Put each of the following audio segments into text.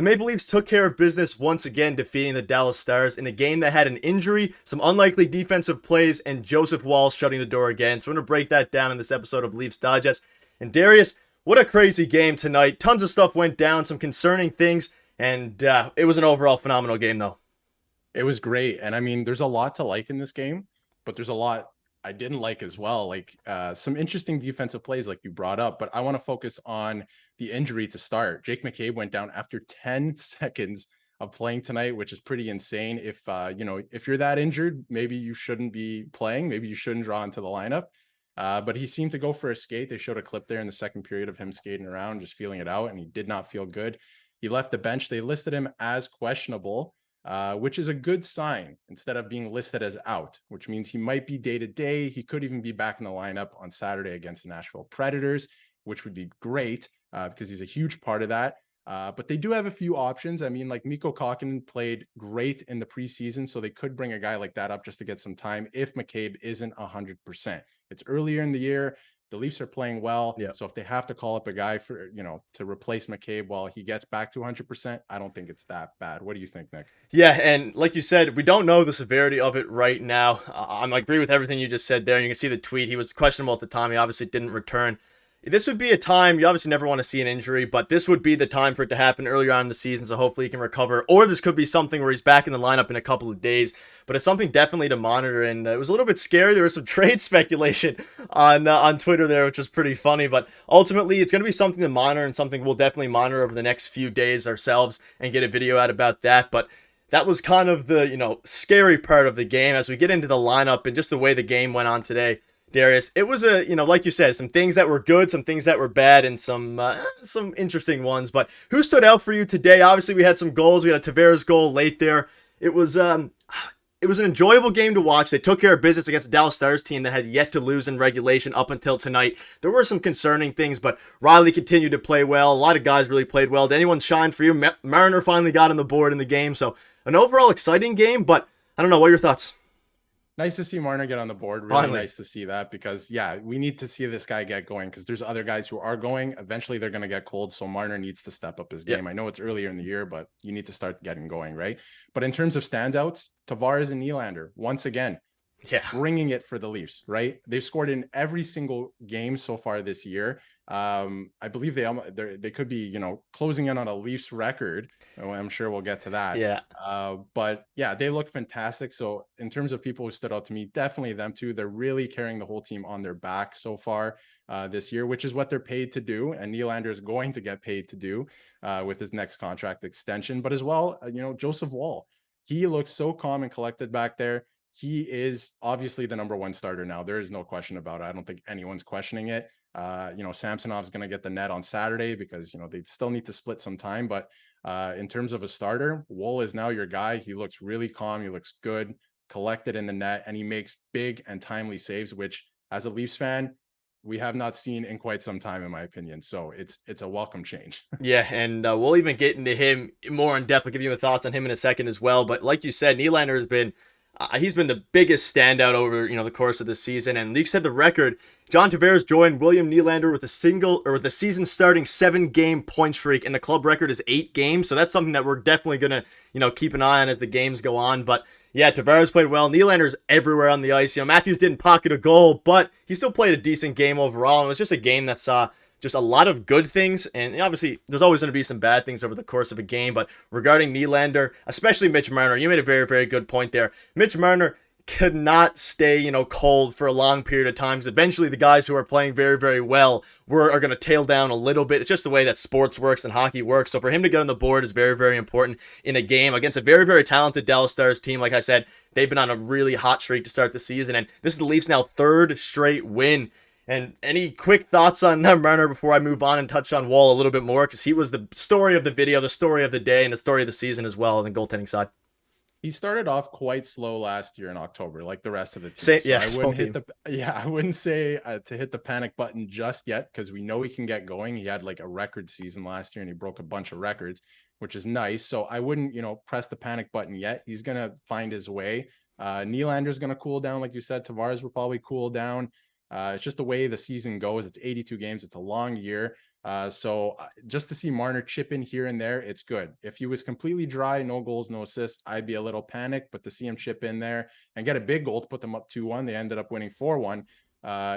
The Maple Leafs took care of business once again, defeating the Dallas Stars in a game that had an injury, some unlikely defensive plays, and Joseph Woll shutting the door again. So we're going to break that down in this episode of Leafs Digest. And Darius, what a crazy game tonight. Tons of stuff went down, some concerning things, and it was an overall phenomenal game, though. It was great. And I mean, there's a lot to like in this game, but there's a lot I didn't like as well. Like some interesting defensive plays, like you brought up, but I want to focus on the injury to start. Jake McCabe went down after 10 seconds of playing tonight, which is pretty insane. If you're that injured, maybe you shouldn't be playing. Maybe you shouldn't draw into the lineup. But he seemed to go for a skate. They showed a clip there in the second period of him skating around, just feeling it out, and he did not feel good. He left the bench. They listed him as questionable, which is a good sign instead of being listed as out, which means he might be day to day. He could even be back in the lineup on Saturday against the Nashville Predators, which would be great because he's a huge part of that. But they do have a few options. I mean, like Mikko Kokkonen played great in the preseason, so they could bring a guy like that up just to get some time if McCabe isn't 100%. It's earlier in the year. The Leafs are playing well. Yeah. So if they have to call up a guy for, to replace McCabe while he gets back to 100%, I don't think it's that bad. What do you think, Nick? Yeah, and like you said, we don't know the severity of it right now. I agree with everything you just said there. And you can see the tweet. He was questionable at the time. He obviously didn't return. This would be a time, you obviously never want to see an injury, but this would be the time for it to happen earlier on in the season, so hopefully he can recover. Or this could be something where he's back in the lineup in a couple of days, but it's something definitely to monitor, and it was a little bit scary. There was some trade speculation on Twitter there, which was pretty funny, but ultimately it's going to be something to monitor and something we'll definitely monitor over the next few days ourselves and get a video out about that, but that was kind of the, scary part of the game as we get into the lineup and just the way the game went on today. Darius, it was like you said, some things that were good, some things that were bad, and some interesting ones. But who stood out for you today? Obviously, we had some goals. We had a Tavares goal late there. It was an enjoyable game to watch. They took care of business against the Dallas Stars team that had yet to lose in regulation up until tonight. There were some concerning things, but Riley continued to play well. A lot of guys really played well. Did anyone shine for you? Marner finally got on the board in the game. So an overall exciting game, but I don't know. What are your thoughts? Nice to see Marner get on the board. Really Finally. nice to see that because, we need to see this guy get going because there's other guys who are going. Eventually, they're going to get cold, so Marner needs to step up his game. I know it's earlier in the year, but you need to start getting going, right? But in terms of standouts, Tavares and Nylander, once again, bringing it for the Leafs, right? They've scored in every single game so far this year. I believe they could be, closing in on a Leafs record. I'm sure we'll get to that. Yeah. But they look fantastic. So in terms of people who stood out to me, definitely them too. They're really carrying the whole team on their back so far this year, which is what they're paid to do. And Nylander is going to get paid to do with his next contract extension. But as well, Joseph Woll, he looks so calm and collected back there. He is obviously the number one starter now. There is no question about it. I don't think anyone's questioning it. Samsonov's going to get the net on Saturday because, they still need to split some time. But in terms of a starter, Woll is now your guy. He looks really calm. He looks good, collected in the net, and he makes big and timely saves, which as a Leafs fan, we have not seen in quite some time, in my opinion. So it's a welcome change. Yeah, and we'll even get into him more in depth. I'll give you my thoughts on him in a second as well. But like you said, Nylander has been he's been the biggest standout over the course of the season. And Leafs had the record. John Tavares joined William Nylander with a season starting 7-game point streak, and the club record is 8 games. So that's something that we're definitely gonna keep an eye on as the games go on. But yeah, Tavares played well. Nylander's everywhere on the ice. Matthews didn't pocket a goal, but he still played a decent game overall. And it was just a game that saw just a lot of good things, and obviously there's always going to be some bad things over the course of a game, but regarding Nylander, especially Mitch Marner, you made a very, very good point there. Mitch Marner could not stay, cold for a long period of time. Eventually the guys who are playing very, very well are going to tail down a little bit. It's just the way that sports works and hockey works. So for him to get on the board is very, very important in a game against a very, very talented Dallas Stars team. Like I said, they've been on a really hot streak to start the season, and this is the Leafs' now 3rd straight win. And any quick thoughts on Marner before I move on and touch on Woll a little bit more? Because he was the story of the video, the story of the day, and the story of the season as well on the goaltending side. He started off quite slow last year in October, like the rest of the team. I wouldn't say to hit the panic button just yet because we know he can get going. He had like a record season last year and he broke a bunch of records, which is nice. So I wouldn't, press the panic button yet. He's going to find his way. Nylander's going to cool down. Like you said, Tavares will probably cool down. It's just the way the season goes. It's 82 games. It's a long year. So just to see Marner chip in here and there, it's good. If he was completely dry, no goals, no assists, I'd be a little panicked. But to see him chip in there and get a big goal to put them up 2-1, they ended up winning 4-1.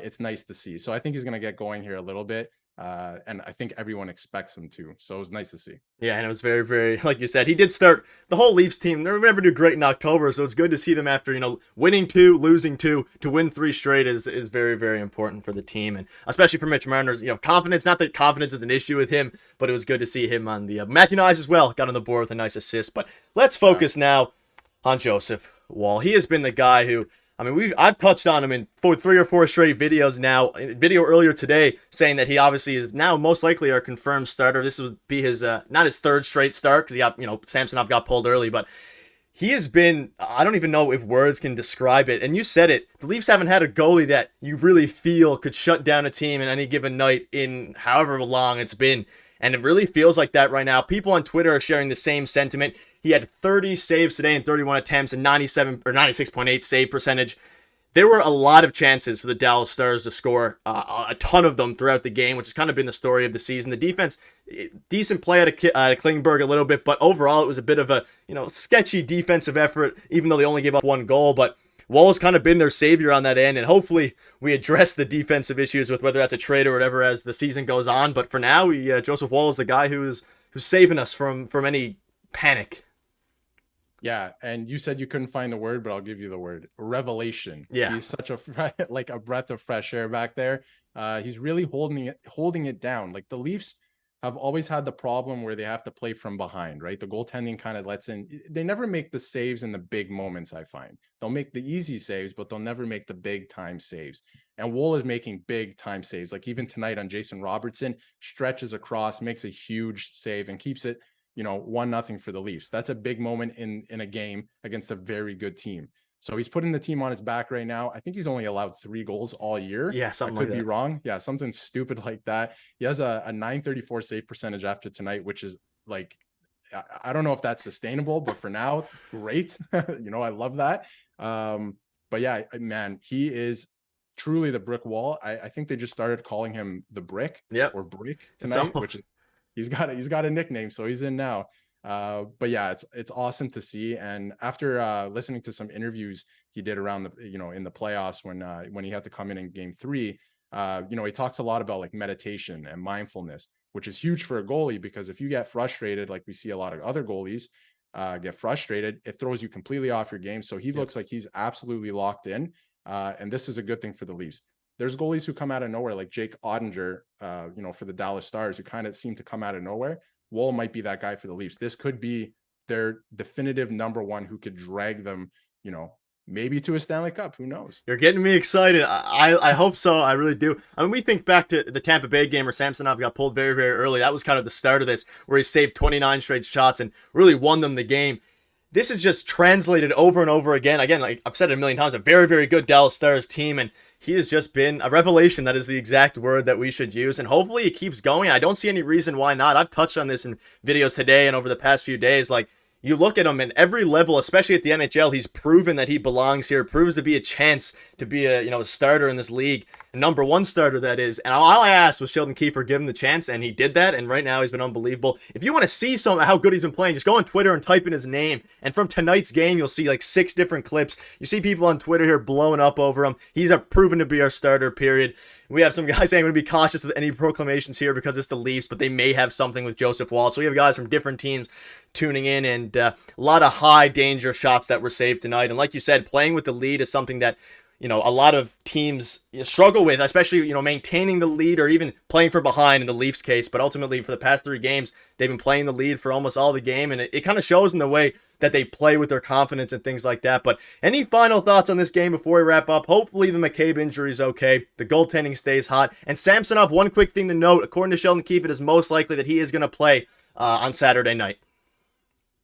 It's nice to see. So I think he's going to get going here a little bit. And I think everyone expects him to. So it was nice to see. Yeah, and it was very, very, like you said, he did start the whole Leafs team. They never do great in October, so it's good to see them after, winning two, losing two, to win three straight is very, very important for the team, and especially for Mitch Marner's, confidence. Not that confidence is an issue with him, but it was good to see him on the Matthew Nyes as well. Got on the board with a nice assist. But let's focus now on Joseph Woll. He has been the guy who, I've touched on him in 3 or 4 straight videos now. A video earlier today saying that he obviously is now most likely our confirmed starter. This would be his not his 3rd straight start because he got Samsonov got pulled early, but he has been, I don't even know if words can describe it. And you said it. The Leafs haven't had a goalie that you really feel could shut down a team in any given night in however long it's been. And it really feels like that right now. People on Twitter are sharing the same sentiment. He had 30 saves today in 31 attempts and 97 or 96.8 save percentage. There were a lot of chances for the Dallas Stars to score, a ton of them throughout the game, which has kind of been the story of the season. The defense, decent play out of Klingberg a little bit, but overall it was a bit of a sketchy defensive effort, even though they only gave up 1 goal. But Woll has kind of been their savior on that end, and hopefully we address the defensive issues with whether that's a trade or whatever as the season goes on. But for now, Joseph Woll is the guy who's saving us from any panic. Yeah, and you said you couldn't find the word, but I'll give you the word. Revelation. Yeah. He's such a like a breath of fresh air back there. He's really holding it down. Like the Leafs have always had the problem where they have to play from behind, right? The goaltending kind of lets in. They never make the saves in the big moments, I find. They'll make the easy saves, but they'll never make the big time saves. And Woll is making big time saves. Like even tonight on Jason Robertson, stretches across, makes a huge save and keeps it 1-0 for the Leafs. That's a big moment in a game against a very good team. So he's putting the team on his back right now. I think he's only allowed 3 goals all year. Yeah, something I could like be that. wrong. Yeah, something stupid like that. He has a 934 save percentage after tonight, which is like, I don't know if that's sustainable, but for now, great. I love that. But yeah, man, he is truly the brick wall. I think they just started calling him the brick or brick tonight, which is he's got a nickname, so he's in now. But yeah, it's awesome to see. And after listening to some interviews he did around the in the playoffs when he had to come in game 3, he talks a lot about like meditation and mindfulness, which is huge for a goalie, because if you get frustrated, like we see a lot of other goalies get frustrated, it throws you completely off your game. So he looks like he's absolutely locked in, and this is a good thing for the Leafs. There's goalies who come out of nowhere, like Jake Ottinger, for the Dallas Stars, who kind of seem to come out of nowhere. Woll might be that guy for the Leafs. This could be their definitive number one who could drag them, maybe to a Stanley Cup. Who knows? You're getting me excited. I hope so. I really do. We think back to the Tampa Bay game where Samsonov got pulled very, very early. That was kind of the start of this, where he saved 29 straight shots and really won them the game. This is just translated over and over again. Again, like I've said it a million times, a very, very good Dallas Stars team, and he has just been a revelation. That is the exact word that we should use, and hopefully it keeps going. I don't see any reason why not. I've touched on this in videos today and over the past few days. Like, you look at him in every level, especially at the NHL, he's proven that he belongs here, proves to be a chance to be a starter in this league, a number one starter, that is. And all I asked was Sheldon Keefe give him the chance, and he did that, and right now he's been unbelievable. If you want to see how good he's been playing, just go on Twitter and type in his name, and from tonight's game, you'll see like 6 different clips. You see people on Twitter here blowing up over him. He's proven to be our starter, period. We have some guys saying I'm going to be cautious with any proclamations here because it's the Leafs, but they may have something with Joseph Woll. So we have guys from different teams tuning in, and a lot of high danger shots that were saved tonight. And like you said, playing with the lead is something that a lot of teams struggle with, especially maintaining the lead or even playing from behind in the Leafs case. But ultimately, for the past 3 games, they've been playing the lead for almost all the game, and it kind of shows in the way that they play with their confidence and things like that. But any final thoughts on this game before we wrap up? Hopefully the McCabe injury is okay. The goaltending stays hot. And Samsonov, one quick thing to note, according to Sheldon Keefe, it is most likely that he is going to play on Saturday night.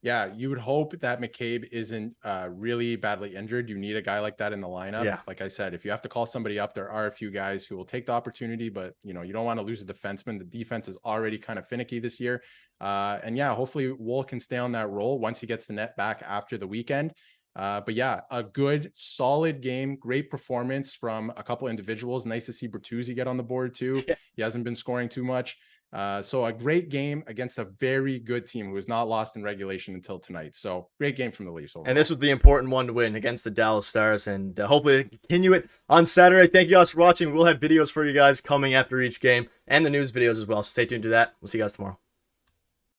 Yeah, you would hope that McCabe isn't really badly injured. You need a guy like that in the lineup. Yeah. Like I said, if you have to call somebody up, there are a few guys who will take the opportunity, but you don't want to lose a defenseman. The defense is already kind of finicky this year. And yeah, hopefully Woll can stay on that role once he gets the net back after the weekend. But yeah, a good, solid game, great performance from a couple individuals. Nice to see Bertuzzi get on the board too. Yeah. He hasn't been scoring too much. So a great game against a very good team who has not lost in regulation until tonight. So great game from the Leafs overall. And this was the important one to win against the Dallas Stars, and hopefully continue it on Saturday. Thank you guys for watching. We'll have videos for you guys coming after each game and the news videos as well. So stay tuned to that. We'll see you guys tomorrow.